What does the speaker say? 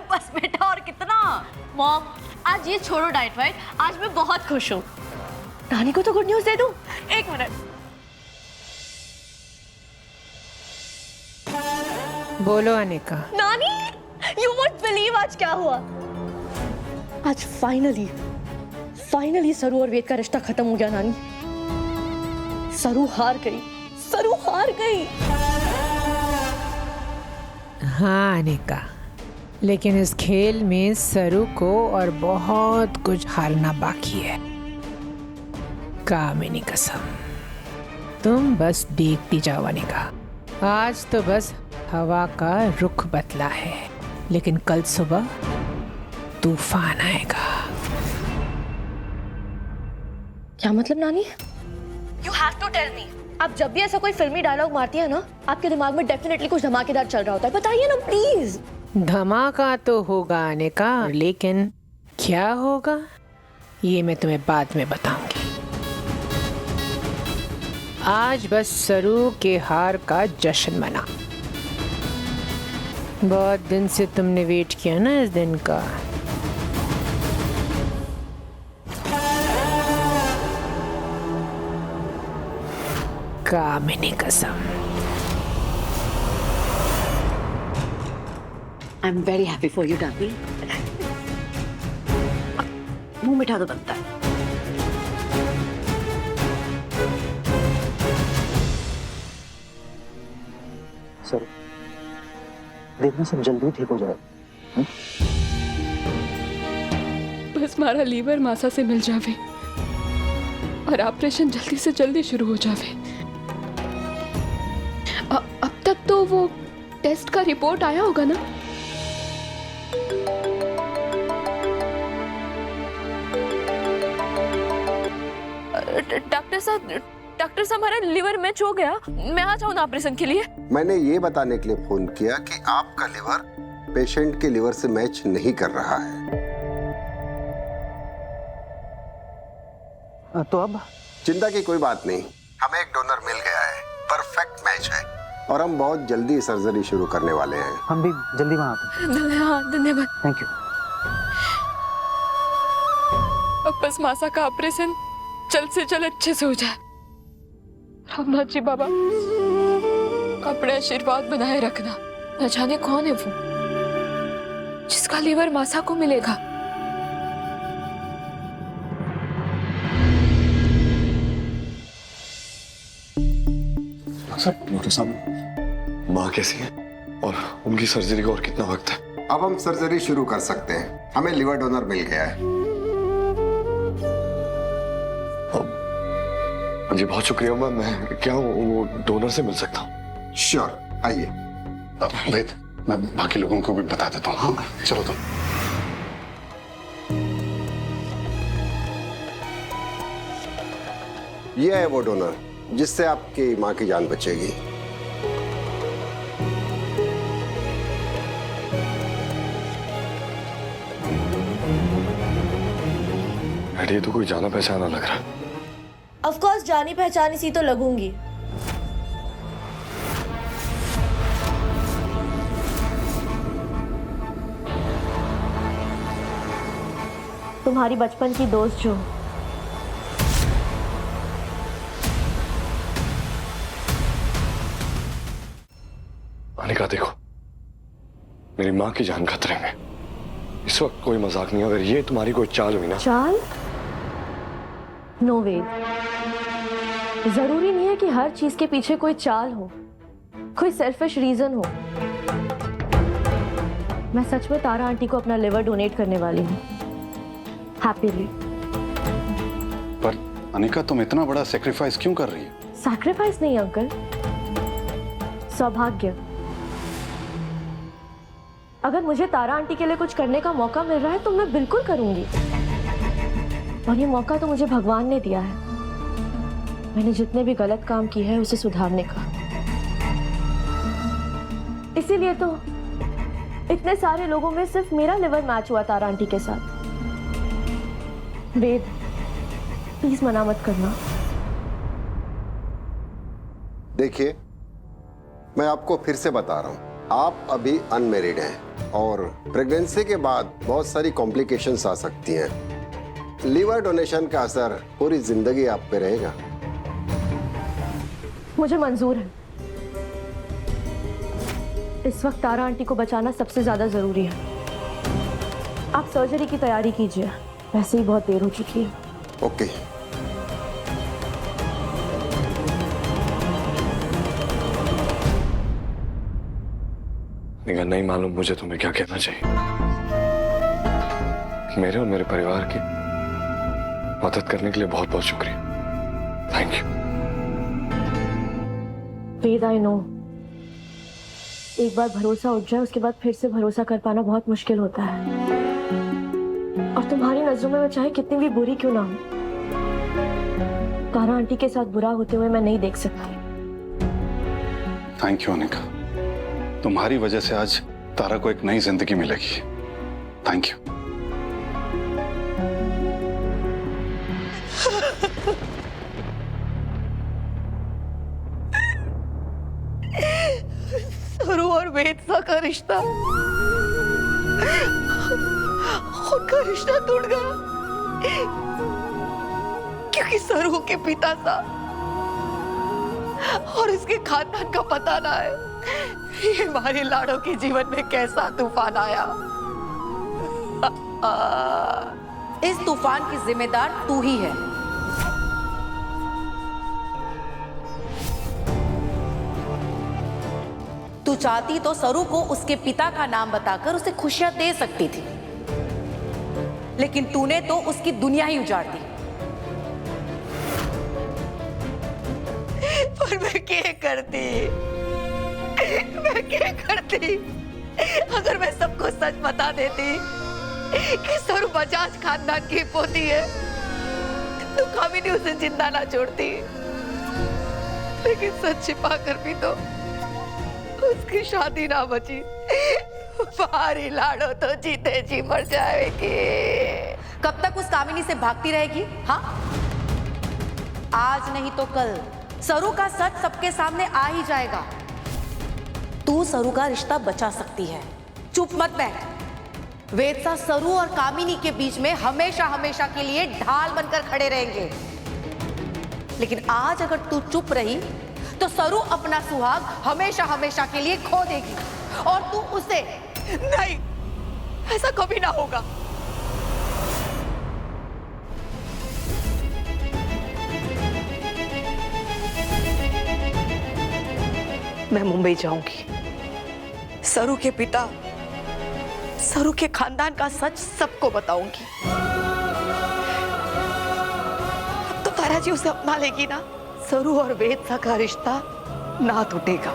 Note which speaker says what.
Speaker 1: बस बेटा, और कितना? मॉम, आज ये छोड़ो डाइट वाइट, आज मैं बहुत खुश हूँ। नानी को तो गुड न्यूज दे दूँ। एक मिनट।
Speaker 2: बोलो अनिका।
Speaker 1: नानी, यू वोंट बिलीव आज क्या हुआ। आज फाइनली सरू और वेद का रिश्ता खत्म हो गया नानी। सरू हार गई।
Speaker 2: हाँ अनिका, लेकिन इस खेल में सरू को और बहुत कुछ हारना बाकी है। कामिनी कसम, तुम बस देखती जाओ अनिका। आज तो बस हवा का रुख बदला है, लेकिन कल सुबह तूफान आएगा।
Speaker 1: क्या मतलब नानी? You have to tell me. आप जब भी ऐसा कोई फिल्मी डायलॉग मारती है ना, आपके दिमाग में डेफिनेटली कुछ धमाकेदार चल रहा होता है। बताइए ना प्लीज।
Speaker 2: धमाका तो होगा अनिका, लेकिन क्या होगा ये मैं तुम्हें बाद में बताऊंगी। आज बस सरू के हार का जश्न मना। बहुत दिन से तुमने वेट किया ना इस दिन का। कामिनी कसम।
Speaker 1: I am very happy for you darling. मुंह मिठा तो बनता है।
Speaker 3: सर, देखना सब जल्दी ठीक हो जाए।
Speaker 4: बस मारा लीवर मासा से मिल जावे और ऑपरेशन जल्दी से जल्दी शुरू हो जावे। अब तक तो वो टेस्ट का रिपोर्ट आया होगा ना? डॉक्टर साहब हमारा लिवर मैच हो गया। मैं आ जाऊँ ना ऑपरेशन के लिए?
Speaker 5: मैंने ये बताने के लिए फोन किया कि आपका लिवर पेशेंट के लिवर से मैच नहीं कर रहा है।
Speaker 3: तो अब
Speaker 5: चिंता की कोई बात नहीं, हमें एक डोनर मिल गया है। परफेक्ट मैच है और हम बहुत जल्दी सर्जरी शुरू करने वाले हैं।
Speaker 3: हम भी जल्दी वहाँ आते हैं।
Speaker 4: धन्यवाद।
Speaker 3: Thank you.
Speaker 4: अब बस मासा का ऑपरेशन जल्द से जल्द अच्छे से हो जाए। रामनाथ जी बाबा, अपने आशीर्वाद बनाए रखना। न जाने कौन है वो जिसका लीवर मासा को मिलेगा।
Speaker 6: डॉक्टर साहब, माँ कैसी है और उनकी सर्जरी का और कितना वक्त है?
Speaker 5: अब हम सर्जरी शुरू कर सकते हैं। हमें लिवर डोनर मिल गया है।
Speaker 6: जी बहुत शुक्रिया। मैं क्या वो डोनर से मिल सकता हूँ?
Speaker 5: श्योर, आइए।
Speaker 6: वेद, मैं बाकी लोगों को भी बता देता हूँ। हाँ, चलो तुम।
Speaker 5: ये है वो डोनर जिससे आपकी माँ की जान बचेगी।
Speaker 6: ये तो कोई जाना पहचाना लग रहा।
Speaker 1: ऑफ कोर्स जानी पहचानी सी तो लगूंगी। तुम्हारी बचपन की दोस्त जो।
Speaker 6: अनिका देखो, मेरी माँ की जान खतरे में। इस वक्त कोई मजाक नहीं। अगर ये तुम्हारी कोई चाल हुई ना।
Speaker 1: चाल? नो वेद, जरूरी नहीं है कि हर चीज के पीछे कोई चाल हो, कोई सेल्फिश रीजन हो। मैं सच में तारा आंटी को अपना लिवर डोनेट करने वाली हूँ, हैप्पीली।
Speaker 7: पर अनिका, तुम इतना बड़ा सेक्रीफाइस क्यों कर रही है?
Speaker 1: सैक्रिफाइस नहीं अंकल, सौभाग्य। अगर मुझे तारा आंटी के लिए कुछ करने का मौका मिल रहा है तो मैं बिल्कुल करूंगी। और ये मौका तो मुझे भगवान ने दिया है। मैंने जितने भी गलत काम किए हैं उसे सुधारने का। इसीलिए तो इतने सारे लोगों में सिर्फ मेरा लिवर मैच हुआ तारा आंटी के साथ। वेद, प्लीज मना मत करना।
Speaker 5: देखिए, मैं आपको फिर से बता रहा हूं, आप अभी अनमेरिड हैं और प्रेगनेंसी के बाद बहुत सारी कॉम्प्लिकेशंस आ सकती हैं। लीवर डोनेशन का असर पूरी जिंदगी आप पे रहेगा।
Speaker 1: मुझे मंजूर है। इस वक्त तारा आंटी को बचाना सबसे ज्यादा जरूरी है। आप सर्जरी की तैयारी कीजिए, वैसे ही बहुत देर हो चुकी है।
Speaker 5: ओके।
Speaker 6: निगाह, नहीं मालूम मुझे तुम्हें क्या कहना चाहिए। मेरे और मेरे परिवार की मदद करने के लिए बहुत बहुत शुक्रिया। Thank you.
Speaker 1: Ved, I know, एक बार भरोसा उठ जाए उसके बाद फिर से भरोसा कर पाना बहुत मुश्किल होता है। और तुम्हारी नजरों में मैं चाहे कितनी भी बुरी क्यों ना हूं, तारा आंटी के साथ बुरा होते हुए मैं नहीं देख सकती।
Speaker 7: थैंक यू अनिका, तुम्हारी वजह से आज तारा को एक नई जिंदगी मिलेगी। Thank you.
Speaker 8: सरू और वेदसा का रिश्ता, उनका रिश्ता टूट गया क्योंकि सरू के पिता था और इसके खानदान का पता ना है। ये हमारे लाड़ों के जीवन में कैसा तूफान आया।
Speaker 9: इस तूफान की जिम्मेदार तू ही है। तू चाहती तो सरू को उसके पिता का नाम बताकर उसे खुशियां दे सकती थी, लेकिन तूने तो उसकी दुनिया ही उजाड़ दी।
Speaker 8: पर मैं क्या करती, मैं क्या करती? अगर मैं सबको सच बता देती कि सरू बजाज खानदान की पोती है तो कामिनी उसे जिंदा ना छोड़ती। लेकिन सच छिपा कर भी तो उसकी शादी ना बची। बाहरी लाड़ो तो जीते जी मर जाएगी।
Speaker 9: कब तक उस कामिनी से भागती रहेगी? हाँ, आज नहीं तो कल सरू का सच सबके सामने आ ही जाएगा। तू सरू का रिश्ता बचा सकती है। चुप मत बैठ। वेदसा सरू और कामिनी के बीच में हमेशा हमेशा के लिए ढाल बनकर खड़े रहेंगे। लेकिन आज अगर तू चुप रही तो सरू अपना सुहाग हमेशा हमेशा के लिए खो देगी और तू उसे।
Speaker 8: नहीं, ऐसा कभी ना होगा। मैं मुंबई जाऊंगी, सरू के पिता, सरू के खानदान का सच सबको बताऊंगी। अब तो तारा जी उसे अपना लेगी ना, सरू और वेदसा का रिश्ता ना टूटेगा।